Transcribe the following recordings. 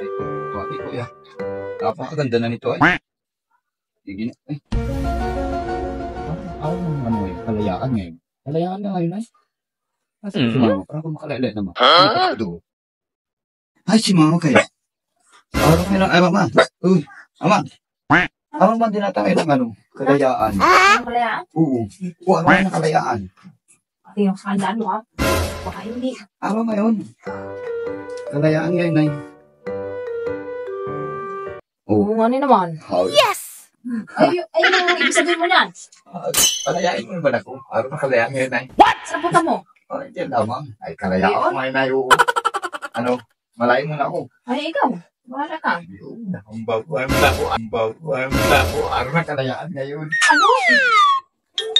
Ito ate kuya. Napakaganda na nito ay. Sige na. Ay. Ano ngayon? Kalayaan ngayon. Kalayaan na ngayon ay. Kasi si mama, parang kung makalala naman. Ay, si mama kayo. Parang kayo lang, ay mama. Uy, mama. Parang ba dinatangay ng ano? Kalayaan. Kalayaan? Oo. Oo, ano na kalayaan? Ate, yung sandaan mo ha. Baka hindi. Ano ngayon? Kalayaan ngayon ay. Oo, ano naman? Yes! Ay, ang ibig sabihin mo yan. Kalayain mo naman ako. Ano na kalayaan ngayon ay? Saan punta mo? Ay, yan lamang. Ay, kalayaan ngayon ay. Oo. Ano? Malayo mo na ako. Ay, ikaw. Bahala ka. Ang babuan na ako. Ang babuan na ako. Ano na kalayaan ngayon? Ano?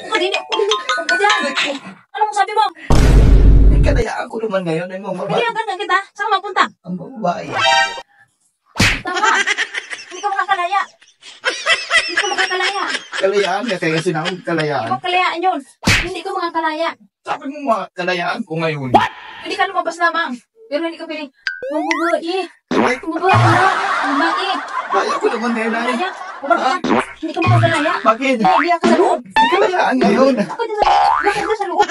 Kanina. Ano sabi mo? Ay, kalayaan ko naman ngayon. Ay, mga babae. Pinayagan na kita. Saan ka mapunta? Ang babae. Tama. Hindi ka makakalaya. Hindi ka makakalaya. Kalayaan nga. Kaya sinawag kalayaan. Ibang kalayaan yun. Hindi ka makakalaya. Sabi mo mga kalayaan ko ngayon. Hindi ka lumabas lamang. Pero hindi ka piling. Mabubuhay. Mabubuhay ka na. Mabubuhay. Kaya ko naman ngayon ay. Kaya, bumalik ka. Hindi ka makakalaya. Bakit? Hindi ka sa loob. Kalayaan ngayon. Bakit ka sa loob?